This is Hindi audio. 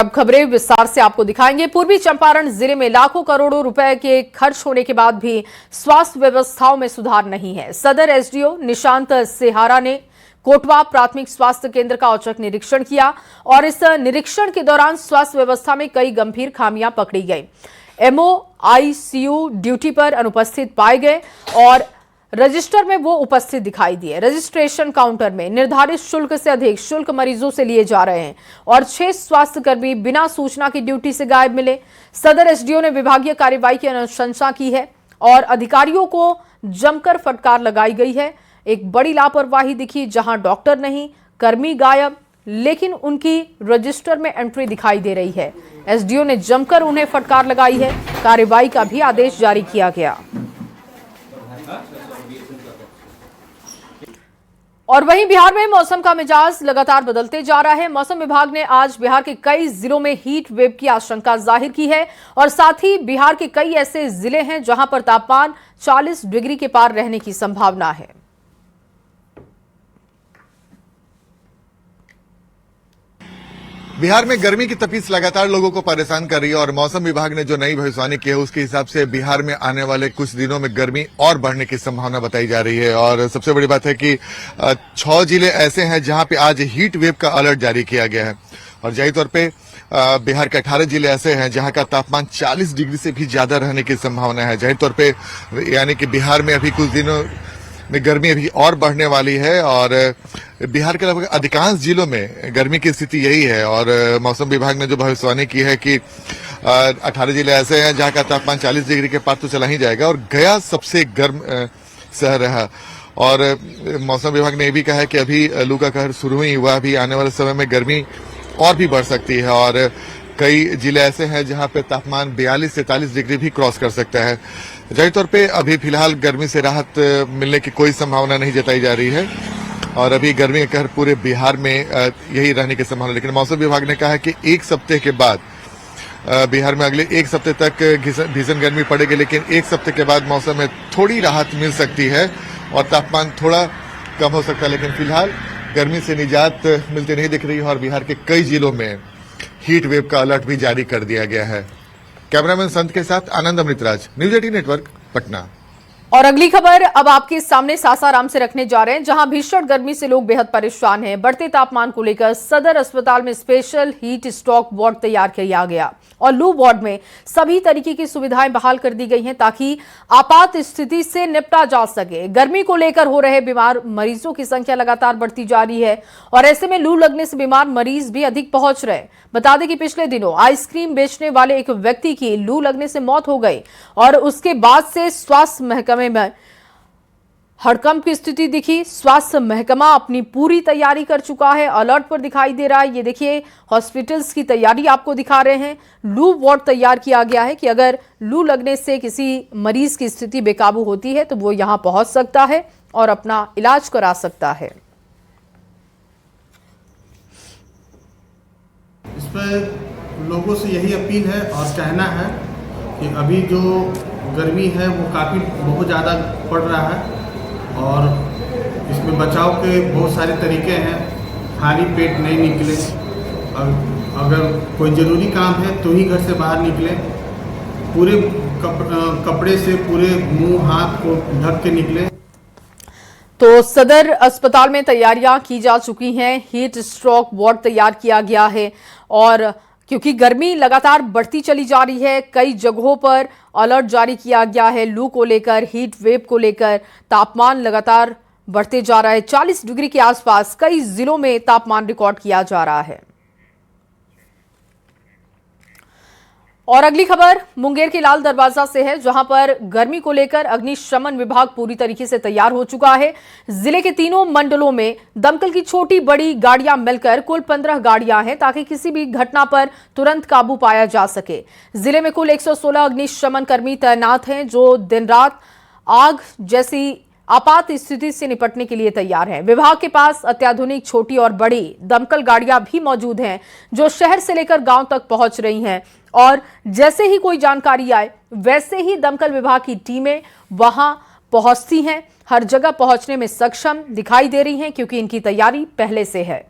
अब खबरें विस्तार से आपको दिखाएंगे। पूर्वी चंपारण जिले में लाखों करोड़ों रुपए के खर्च होने के बाद भी स्वास्थ्य व्यवस्थाओं में सुधार नहीं है। सदर एसडीओ निशांत सेहारा ने कोटवा प्राथमिक स्वास्थ्य केंद्र का औचक निरीक्षण किया और इस निरीक्षण के दौरान स्वास्थ्य व्यवस्था में कई गंभीर खामियां पकड़ी गई। एमओ आईसीयू ड्यूटी पर अनुपस्थित पाए गए और रजिस्टर में वो उपस्थित दिखाई दिए। रजिस्ट्रेशन काउंटर में निर्धारित शुल्क से अधिक शुल्क मरीजों से लिए जा रहे हैं और 6 स्वास्थ्यकर्मी बिना सूचना की ड्यूटी से गायब मिले। सदर एसडीओ ने विभागीय कार्रवाई की अनुशंसा की है और अधिकारियों को जमकर फटकार लगाई गई है। एक बड़ी लापरवाही दिखी, जहां डॉक्टर नहीं, कर्मी गायब, लेकिन उनकी रजिस्टर में एंट्री दिखाई दे रही है। एसडीओ ने जमकर उन्हें फटकार लगाई है। कार्रवाई का भी आदेश जारी किया गया। और वहीं बिहार में मौसम का मिजाज लगातार बदलते जा रहा है। मौसम विभाग ने आज बिहार के कई जिलों में हीट वेव की आशंका जाहिर की है और साथ ही बिहार के कई ऐसे जिले हैं जहां पर तापमान 40 डिग्री के पार रहने की संभावना है। बिहार में गर्मी की तपीस लगातार लोगों को परेशान कर रही है और मौसम विभाग ने जो नई भविष्यवाणी की है उसके हिसाब से बिहार में आने वाले कुछ दिनों में गर्मी और बढ़ने की संभावना बताई जा रही है। और सबसे बड़ी बात है कि 6 जिले ऐसे हैं जहां पे आज हीट वेव का अलर्ट जारी किया गया है और जाहिर तौर पे बिहार के 18 जिले ऐसे हैं जहां का तापमान 40 डिग्री से भी ज्यादा रहने की संभावना है। जाहिर तौर पे यानी कि बिहार में अभी कुछ दिनों में गर्मी अभी और बढ़ने वाली है और बिहार के लगभग अधिकांश जिलों में गर्मी की स्थिति यही है। और मौसम विभाग ने जो भविष्यवाणी की है कि 18 जिले ऐसे हैं जहां का तापमान 40 डिग्री के पार तो चला ही जाएगा और गया सबसे गर्म शहर रहा। और मौसम विभाग ने यह भी कहा है कि अभी लू का कहर शुरू ही हुआ, अभी आने वाले समय में गर्मी और भी बढ़ सकती है और कई जिले ऐसे हैं जहां पे तापमान 42 से 43 डिग्री भी क्रॉस कर सकता है। जाहिर तौर पे अभी फिलहाल गर्मी से राहत मिलने की कोई संभावना नहीं जताई जा रही है और अभी गर्मी का कहर पूरे बिहार में यही रहने की संभावना। लेकिन मौसम विभाग ने कहा है कि एक सप्ताह के बाद बिहार में अगले एक सप्ताह तक भीषण गर्मी पड़ेगी, लेकिन एक सप्ताह के बाद मौसम में थोड़ी राहत मिल सकती है और तापमान थोड़ा कम हो सकता है। लेकिन फिलहाल गर्मी से निजात मिलती नहीं दिख रही है और बिहार के कई जिलों में हीट वेव का अलर्ट भी जारी कर दिया गया है। कैमरामैन संत के साथ आनंद अमृतराज, न्यूज 18 नेटवर्क, पटना। और अगली खबर अब आपके सामने सासाराम से रखने जा रहे हैं, जहां भीषण गर्मी से लोग बेहद परेशान हैं। बढ़ते तापमान को लेकर सदर अस्पताल में स्पेशल हीट स्ट्रोक वार्ड तैयार किया गया और लू वार्ड में सभी तरीके की सुविधाएं बहाल कर दी गई हैं ताकि आपात स्थिति से निपटा जा सके। गर्मी को लेकर हो रहे बीमार मरीजों की संख्या लगातार बढ़ती जा रही है और ऐसे में लू लगने से बीमार मरीज भी अधिक पहुंच रहे। बता दें कि पिछले दिनों आइसक्रीम बेचने वाले एक व्यक्ति की लू लगने से मौत हो गई और उसके बाद से स्वास्थ्य महकमे में हड़कंप की स्थिति दिखी। स्वास्थ्य महकमा अपनी पूरी तैयारी कर चुका है, अलर्ट पर दिखाई दे रहा है। ये देखिए, हॉस्पिटल्स की तैयारी आपको दिखा रहे हैं। लू वार्ड तैयार किया गया है कि अगर लू लगने से किसी मरीज की स्थिति बेकाबू होती है तो वो यहां पहुंच सकता है और अपना इलाज करा सकता है। इस पर लोगों से यही अपील है और कहना है कि अभी जो गर्मी है वो काफ़ी बहुत ज़्यादा पड़ रहा है और इसमें बचाव के बहुत सारे तरीके हैं। खाली पेट नहीं निकले, अगर कोई ज़रूरी काम है तो ही घर से बाहर निकले, पूरे कपड़े से पूरे मुंह हाथ को ढक के निकले। तो सदर अस्पताल में तैयारियां की जा चुकी हैं, हीट स्ट्रोक वार्ड तैयार किया गया है और क्योंकि गर्मी लगातार बढ़ती चली जा रही है, कई जगहों पर अलर्ट जारी किया गया है। लू को लेकर, हीट वेव को लेकर तापमान लगातार बढ़ते जा रहा है। 40 डिग्री के आसपास कई जिलों में तापमान रिकॉर्ड किया जा रहा है। और अगली खबर मुंगेर के लाल दरवाजा से है, जहां पर गर्मी को लेकर अग्निशमन विभाग पूरी तरीके से तैयार हो चुका है। जिले के तीनों मंडलों में दमकल की छोटी बड़ी गाड़ियां मिलकर कुल 15 गाड़ियां हैं ताकि किसी भी घटना पर तुरंत काबू पाया जा सके। जिले में कुल 116 अग्निशमन कर्मी तैनात हैं जो दिन रात आग जैसी आपात स्थिति से निपटने के लिए तैयार हैं। विभाग के पास अत्याधुनिक छोटी और बड़ी दमकल गाड़ियां भी मौजूद हैं जो शहर से लेकर गांव तक पहुंच रही हैं और जैसे ही कोई जानकारी आए वैसे ही दमकल विभाग की टीमें वहां पहुंचती हैं। हर जगह पहुंचने में सक्षम दिखाई दे रही हैं क्योंकि इनकी तैयारी पहले से है।